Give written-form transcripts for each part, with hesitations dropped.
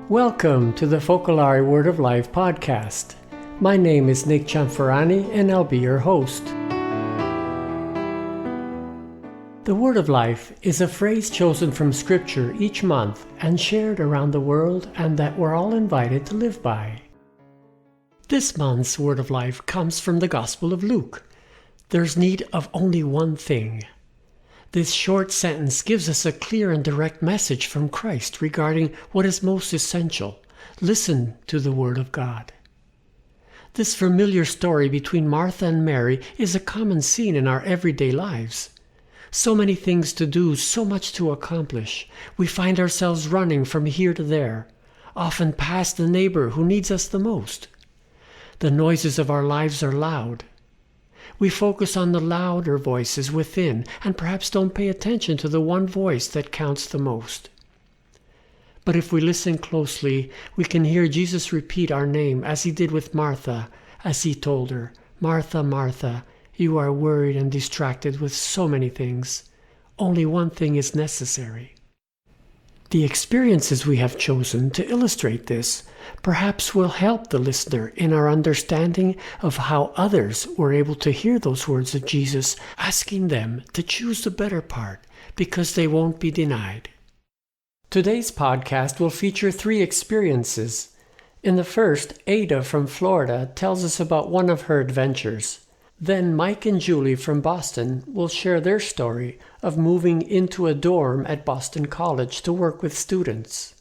Welcome to the Focolare Word of Life podcast. My name is Nick Cianforani and I'll be your host. The Word of Life is a phrase chosen from Scripture each month and shared around the world and that we're all invited to live by. This month's Word of Life comes from the Gospel of Luke. There's need of only one thing. This short sentence gives us a clear and direct message from Christ regarding what is most essential. Listen to the Word of God. This familiar story between Martha and Mary is a common scene in our everyday lives. So many things to do, so much to accomplish. We find ourselves running from here to there, often past the neighbor who needs us the most. The noises of our lives are loud. We focus on the louder voices within and perhaps don't pay attention to the one voice that counts the most. But if we listen closely, we can hear Jesus repeat our name as he did with Martha, as he told her, "Martha, Martha, you are worried and distracted with so many things. Only one thing is necessary." The experiences we have chosen to illustrate this perhaps will help the listener in our understanding of how others were able to hear those words of Jesus, asking them to choose the better part because they won't be denied. Today's podcast will feature 3 experiences. In the first, Ada from Florida tells us about one of her adventures. Then Mike and Julie from Boston will share their story of moving into a dorm at Boston College to work with students.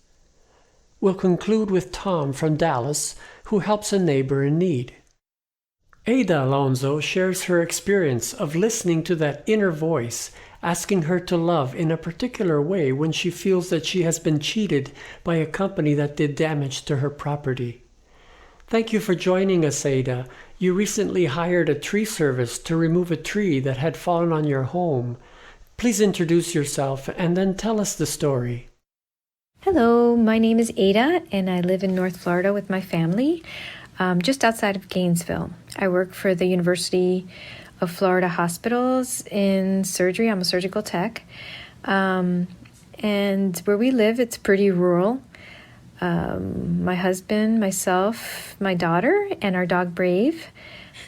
We'll conclude with Tom from Dallas, who helps a neighbor in need. Ada Alonso shares her experience of listening to that inner voice, asking her to love in a particular way when she feels that she has been cheated by a company that did damage to her property. Thank you for joining us, Ada. You recently hired a tree service to remove a tree that had fallen on your home. Please introduce yourself and then tell us the story. Hello, my name is Ada and I live in North Florida with my family, just outside of Gainesville. I work for the University of Florida Hospitals in surgery. I'm a surgical tech. And where we live, it's pretty rural. My husband, myself, my daughter, and our dog Brave.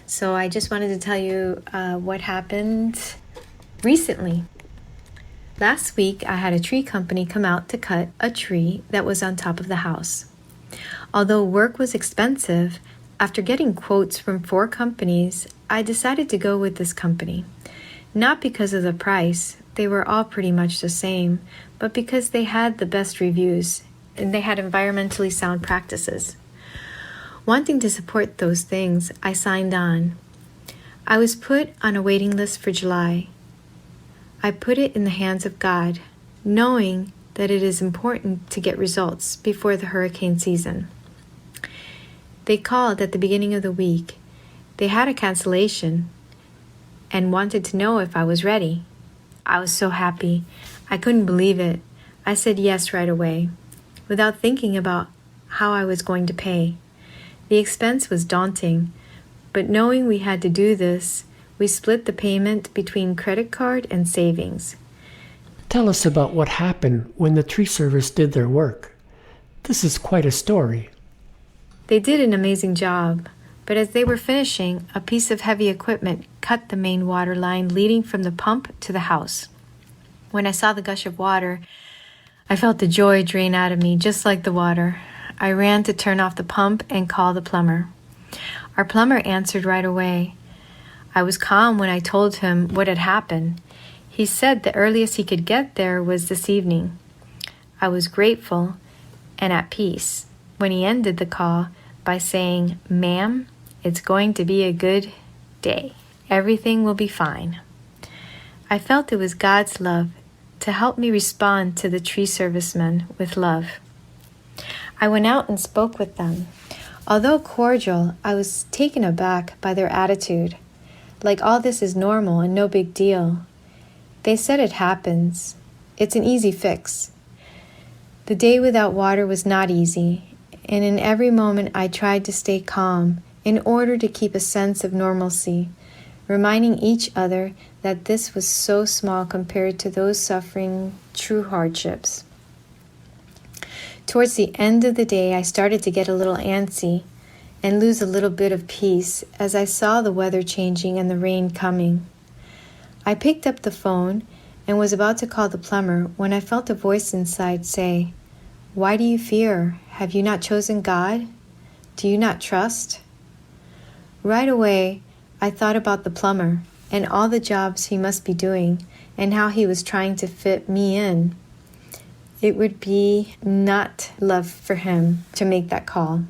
So I just wanted to tell you what happened recently. Last week, I had a tree company come out to cut a tree that was on top of the house. Although work was expensive, after getting quotes from 4 companies, I decided to go with this company. Not because of the price, they were all pretty much the same, but because they had the best reviews and they had environmentally sound practices. Wanting to support those things, I signed on. I was put on a waiting list for July. I put it in the hands of God, knowing that it is important to get results before the hurricane season. They called at the beginning of the week. They had a cancellation and wanted to know if I was ready. I was so happy. I couldn't believe it. I said yes right away, without thinking about how I was going to pay. The expense was daunting, but knowing we had to do this, we split the payment between credit card and savings. Tell us about what happened when the tree service did their work. This is quite a story. They did an amazing job, but as they were finishing, a piece of heavy equipment cut the main water line leading from the pump to the house. When I saw the gush of water, I felt the joy drain out of me, just like the water. I ran to turn off the pump and call the plumber. Our plumber answered right away. I was calm when I told him what had happened. He said the earliest he could get there was this evening. I was grateful and at peace when he ended the call by saying, "Ma'am, it's going to be a good day. Everything will be fine." I felt it was God's love to help me respond to the tree servicemen with love. I went out and spoke with them. Although cordial, I was taken aback by their attitude, like all this is normal and no big deal. They said it happens. It's an easy fix. The day without water was not easy, and in every moment I tried to stay calm in order to keep a sense of normalcy, reminding each other that this was so small compared to those suffering true hardships. Towards the end of the day, I started to get a little antsy and lose a little bit of peace as I saw the weather changing and the rain coming. I picked up the phone and was about to call the plumber when I felt a voice inside say, "Why do you fear? Have you not chosen God? Do you not trust?" Right away, I thought about the plumber and all the jobs he must be doing and how he was trying to fit me in. It would be not love for him to make that call.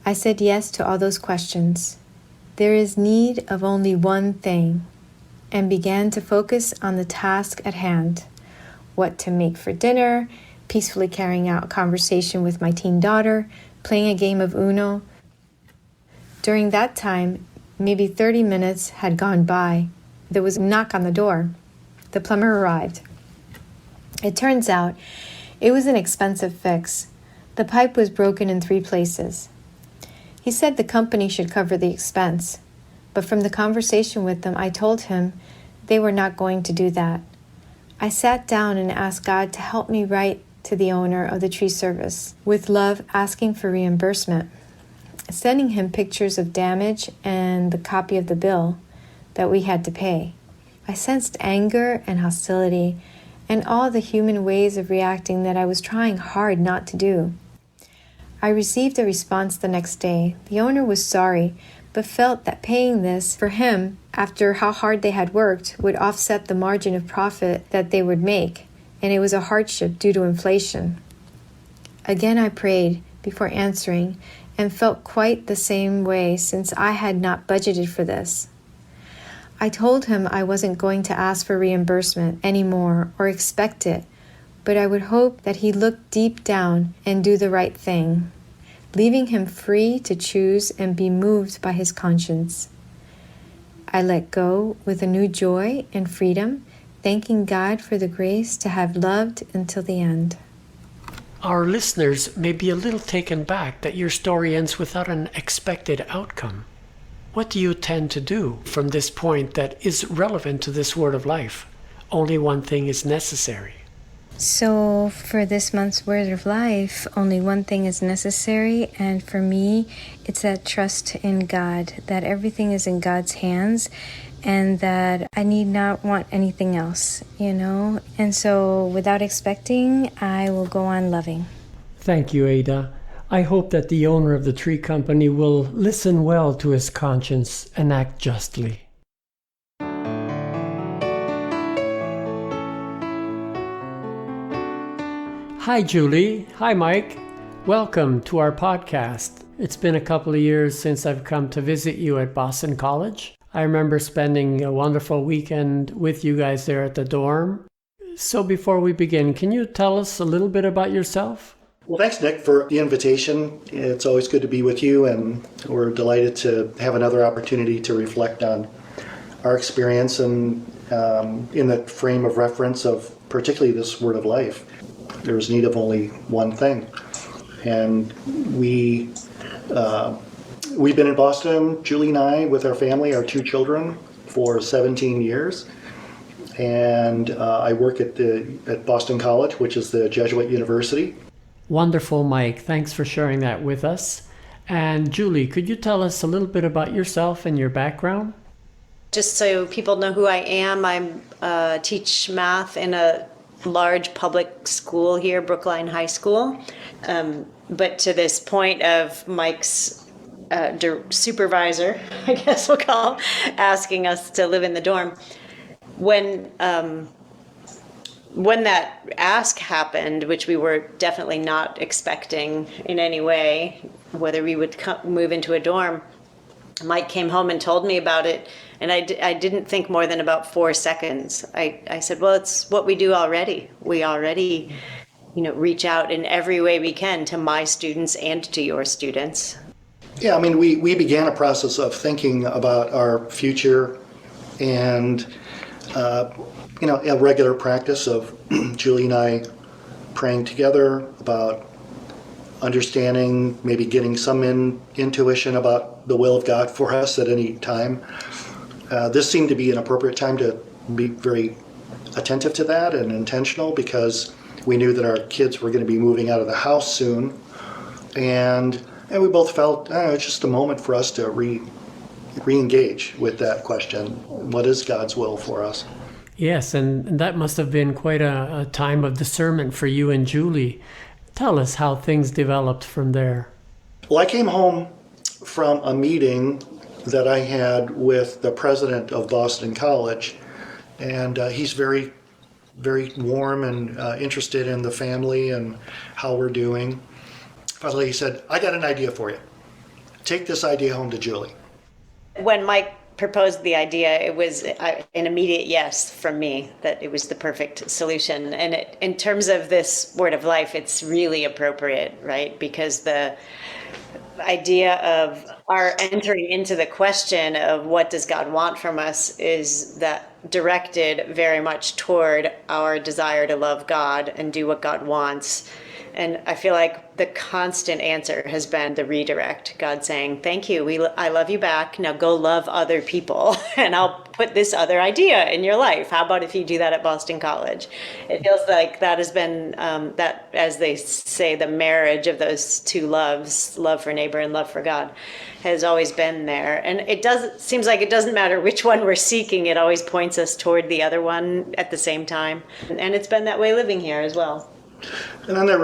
I said yes to all those questions. There is need of only one thing, and began to focus on the task at hand, what to make for dinner, peacefully carrying out a conversation with my teen daughter, playing a game of Uno. During that time, maybe 30 minutes had gone by. There was a knock on the door. The plumber arrived. It turns out it was an expensive fix. The pipe was broken in 3 places. He said the company should cover the expense, but from the conversation with them, I told him they were not going to do that. I sat down and asked God to help me write to the owner of the tree service, with love asking for reimbursement, sending him pictures of damage and the copy of the bill that we had to pay. I sensed anger and hostility and all the human ways of reacting that I was trying hard not to do. I received a response the next day. The owner was sorry, but felt that paying this for him after how hard they had worked would offset the margin of profit that they would make, and it was a hardship due to inflation. Again I prayed before answering and felt quite the same way since I had not budgeted for this. I told him I wasn't going to ask for reimbursement anymore or expect it, but I would hope that he'd look deep down and do the right thing, leaving him free to choose and be moved by his conscience. I let go with a new joy and freedom, thanking God for the grace to have loved until the end. Our listeners may be a little taken back that your story ends without an expected outcome. What do you tend to do from this point that is relevant to this word of life? Only one thing is necessary. So for this month's word of life, only one thing is necessary, and for me, it's that trust in God, that everything is in God's hands, and that I need not want anything else, And so without expecting, I will go on loving. Thank you, Ada. I hope that the owner of the tree company will listen well to his conscience and act justly. Hi, Julie. Hi, Mike. Welcome to our podcast. It's been a couple of years since I've come to visit you at Boston College. I remember spending a wonderful weekend with you guys there at the dorm. So before we begin, can you tell us a little bit about yourself? Well, thanks, Nick, for the invitation. It's always good to be with you, and we're delighted to have another opportunity to reflect on our experience and in the frame of reference of particularly this word of life. There's need of only one thing. And we've been in Boston, Julie and I, with our family, our 2 children, for 17 years. And I work at Boston College, which is the Jesuit university. Wonderful, Mike. Thanks for sharing that with us. And Julie, could you tell us a little bit about yourself and your background? Just so people know who I am, I teach math in a large public school here, Brookline High School. But to this point of Mike's supervisor, I guess we'll call him, asking us to live in the dorm. When that ask happened, which we were definitely not expecting in any way, whether we would move into a dorm, Mike came home and told me about it, and I didn't think more than about 4 seconds. I said, well, it's what we do already. We already, reach out in every way we can to my students and to your students. Yeah, we began a process of thinking about our future and, a regular practice of Julie and I praying together about understanding, maybe getting some intuition about the will of God for us at any time. This seemed to be an appropriate time to be very attentive to that and intentional, because We knew that our kids were going to be moving out of the house soon, and we both felt it's just a moment for us to re-engage with that question. What is God's will for us? Yes, and that must have been quite a time of discernment for you and Julie. Tell us how things developed from there. Well, I came home from a meeting that I had with the president of Boston College, and he's very, very warm and interested in the family and how we're doing. Finally, he said, I got an idea for you. Take this idea home to Julie. When Mike proposed the idea, it was an immediate yes from me, that it was the perfect solution. And in terms of this word of life, it's really appropriate, right? Because the idea of our entering into the question of what does God want from us is that directed very much toward our desire to love God and do what God wants. And I feel like the constant answer has been the redirect. God saying, thank you, I love you back. Now go love other people. And I'll put this other idea in your life. How about if you do that at Boston College? It feels like that has been, that, as they say, the marriage of those two loves, love for neighbor and love for God, has always been there. And seems like it doesn't matter which one we're seeking. It always points us toward the other one at the same time. And it's been that way living here as well. And then there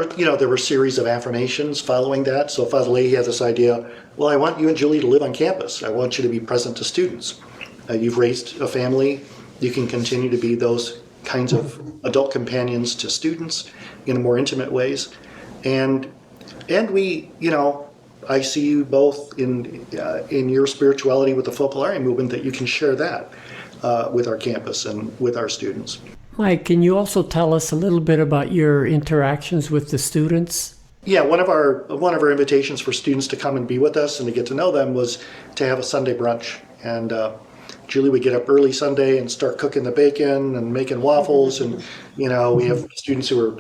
were a series of affirmations following that. So Father Leahy had this idea, well, I want you and Julie to live on campus. I want you to be present to students. You've raised a family. You can continue to be those kinds of adult companions to students in more intimate ways. And we, I see you both in your spirituality with the Focolare movement, that you can share that with our campus and with our students. Mike, can you also tell us a little bit about your interactions with the students? Yeah, one of our invitations for students to come and be with us and to get to know them was to have a Sunday brunch. And Julie would get up early Sunday and start cooking the bacon and making waffles. And, we have students who are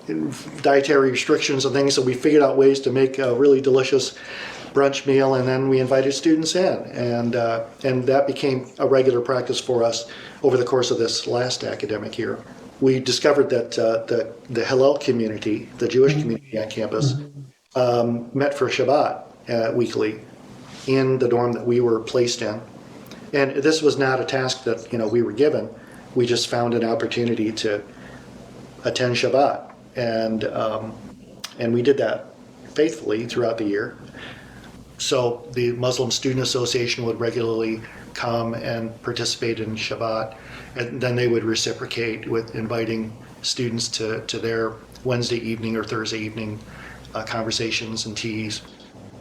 in dietary restrictions and things, so we figured out ways to make a really delicious brunch meal, and then we invited students in, and that became a regular practice for us over the course of this last academic year. We discovered that the Hillel community, the Jewish community on campus, met for Shabbat weekly in the dorm that we were placed in, and this was not a task that we were given. We just found an opportunity to attend Shabbat, and we did that faithfully throughout the year. So the Muslim Student Association would regularly come and participate in Shabbat, and then they would reciprocate with inviting students to their Wednesday evening or Thursday evening conversations and teas.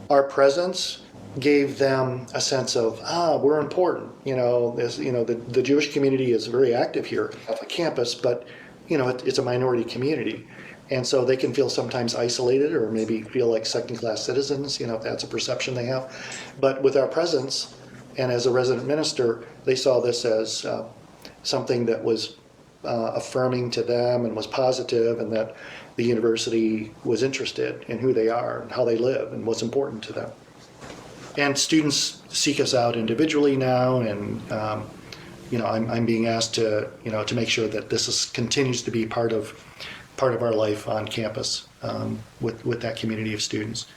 Our presence gave them a sense of, we're important. The Jewish community is very active here at the campus, but it's a minority community. And so they can feel sometimes isolated or maybe feel like second-class citizens, if that's a perception they have. But with our presence, and as a resident minister, they saw this as something that was affirming to them and was positive, and that the university was interested in who they are and how they live and what's important to them. And students seek us out individually now, and I'm being asked to make sure that this continues to be part of our life on campus with that community of students.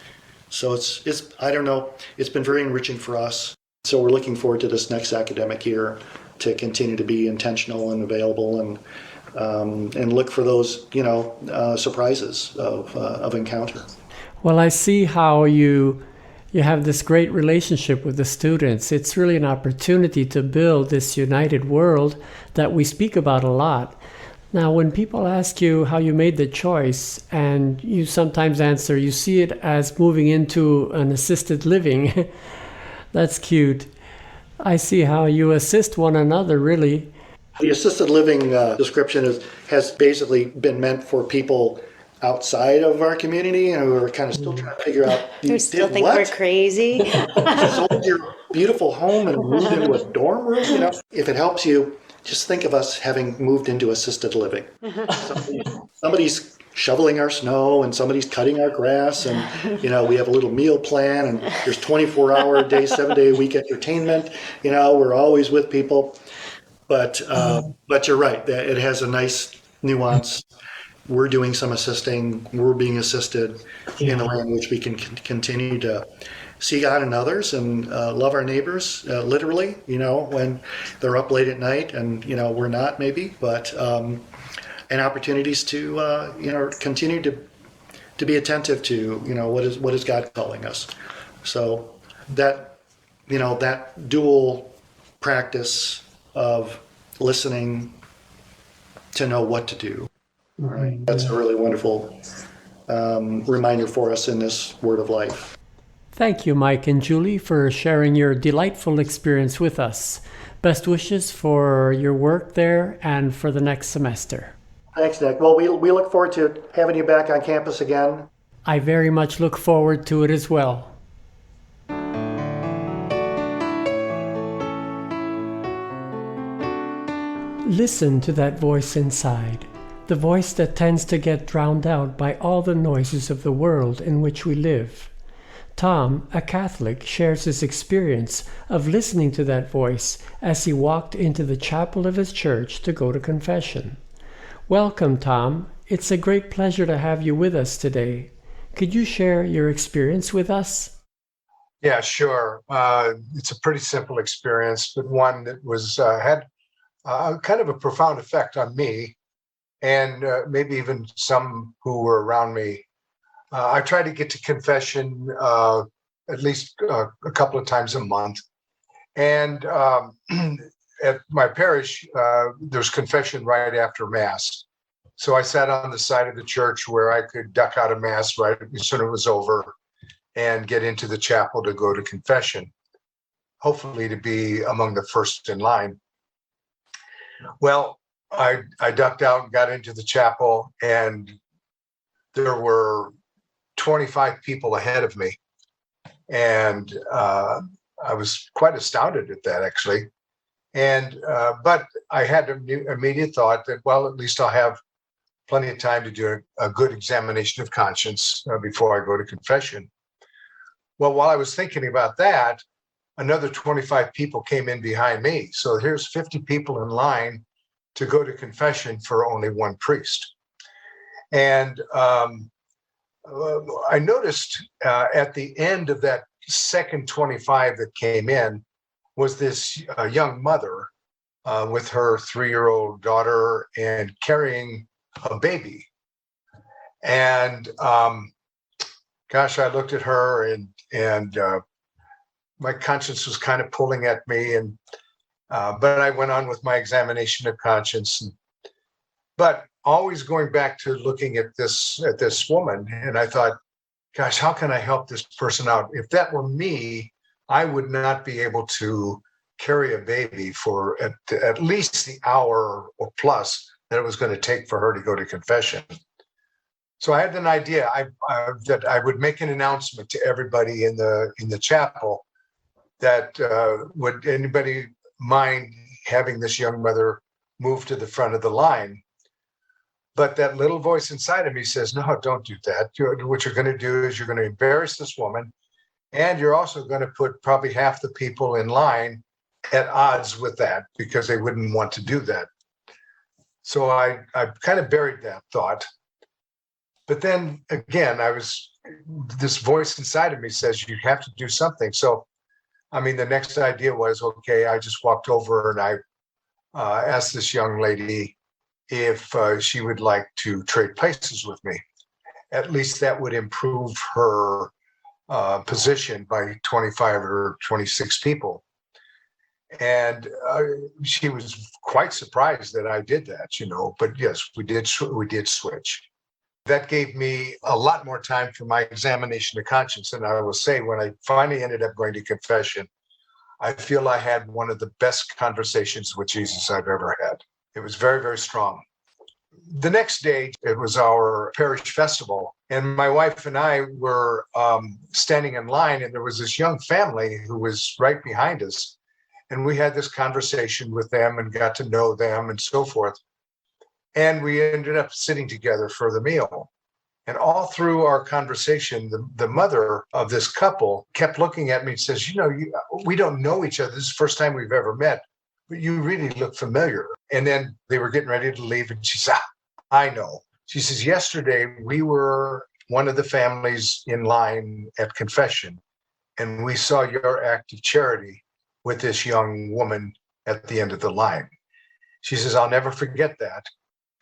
So it's I don't know, it's been very enriching for us. So we're looking forward to this next academic year to continue to be intentional and available and look for those surprises of encounter. Well, I see how you have this great relationship with the students. It's really an opportunity to build this united world that we speak about a lot. Now, when people ask you how you made the choice, and you sometimes answer, you see it as moving into an assisted living. That's cute. I see how you assist one another, really. The assisted living description has basically been meant for people outside of our community, and we were kind of still trying to figure out. You still think we're crazy? Sold your beautiful home and moved into a dorm room? If it helps you, just think of us having moved into assisted living. Somebody's shoveling our snow, and somebody's cutting our grass, and we have a little meal plan, and there's 24-hour a day, 7-day a week entertainment. We're always with people. But you're right, it has a nice nuance we're doing some assisting, we're being assisted in the way in which we can continue to see God in others and love our neighbors, literally, when they're up late at night and, we're not maybe, but, and opportunities to, continue to be attentive to, what is God calling us. So that, that dual practice of listening to know what to do. Right. That's a really wonderful reminder for us in this Word of Life. Thank you, Mike and Julie, for sharing your delightful experience with us. Best wishes for your work there and for the next semester. Thanks, Nick. Well, we look forward to having you back on campus again. I very much look forward to it as well. Listen to that voice inside, the voice that tends to get drowned out by all the noises of the world in which we live. Tom, a Catholic, shares his experience of listening to that voice as he walked into the chapel of his church to go to confession. Welcome, Tom. It's a great pleasure to have you with us today. Could you share your experience with us? Yeah, sure. It's a pretty simple experience, but one that was had kind of a profound effect on me and maybe even some who were around me. I try to get to confession at least a couple of times a month. And at my parish, there's confession right after Mass. So I sat on the side of the church where I could duck out of Mass right as soon as it was over and get into the chapel to go to confession, hopefully to be among the first in line. Well, I ducked out and got into the chapel, and there were 25 people ahead of me. And I was quite astounded at that, actually. And but I had an immediate thought that, well, at least I'll have plenty of time to do a good examination of conscience before I go to confession. Well, while I was thinking about that, another 25 people came in behind me. So here's 50 people in line to go to confession for only one priest. And I noticed at the end of that second 25 that came in was this young mother with her 3-year-old daughter and carrying a baby. And gosh, I looked at her and my conscience was kind of pulling at me, and but I went on with my examination of conscience. But always going back to looking at this woman, and I thought, gosh, how can I help this person out? If that were me, I would not be able to carry a baby for at least the hour or plus that it was going to take for her to go to confession. So I had an idea that I would make an announcement to everybody in the chapel that would anybody mind having this young mother move to the front of the line. But that little voice inside of me says, no, don't do that. What you're going to do is you're going to embarrass this woman, and you're also going to put probably half the people in line at odds with that because they wouldn't want to do that. So I kind of buried that thought. But then again, this voice inside of me says, you have to do something. So, I mean, the next idea was, okay, I just walked over and I asked this young lady if she would like to trade places with me. At least that would improve her position by 25 or 26 people. And she was quite surprised that I did that, but yes, we did switch. That gave me a lot more time for my examination of conscience. And I will say, when I finally ended up going to confession, I feel I had one of the best conversations with Jesus I've ever had. It was very, very strong. The next day, it was our parish festival, and my wife and I were standing in line, and there was this young family who was right behind us. And we had this conversation with them and got to know them and so forth. And we ended up sitting together for the meal. And all through our conversation, the mother of this couple kept looking at me and says, we don't know each other. This is the first time we've ever met, but you really look familiar. And then they were getting ready to leave, and she said, I know. She says, yesterday we were one of the families in line at confession, and we saw your act of charity with this young woman at the end of the line. She says, I'll never forget that.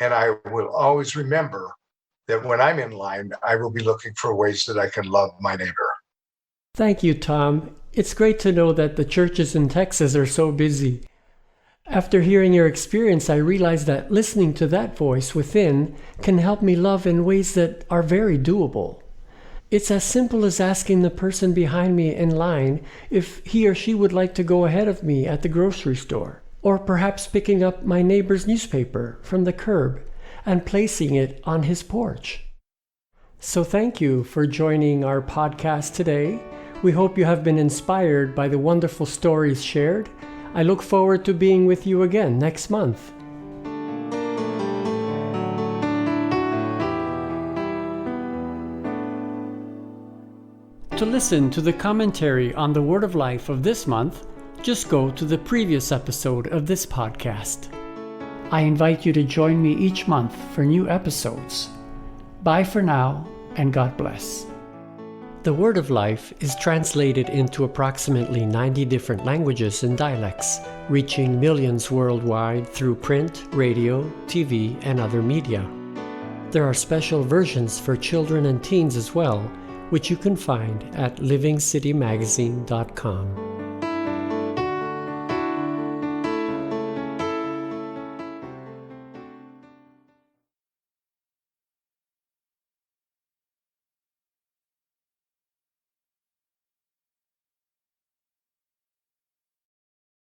And I will always remember that when I'm in line, I will be looking for ways that I can love my neighbor. Thank you, Tom. It's great to know that the churches in Texas are so busy. After hearing your experience, I realized that listening to that voice within can help me love in ways that are very doable. It's as simple as asking the person behind me in line if he or she would like to go ahead of me at the grocery store, or perhaps picking up my neighbor's newspaper from the curb and placing it on his porch. So thank you for joining our podcast today. We hope you have been inspired by the wonderful stories shared. I look forward to being with you again next month. To listen to the commentary on the Word of Life of this month, just go to the previous episode of this podcast. I invite you to join me each month for new episodes. Bye for now, and God bless. The Word of Life is translated into approximately 90 different languages and dialects, reaching millions worldwide through print, radio, TV, and other media. There are special versions for children and teens as well, which you can find at livingcitymagazine.com.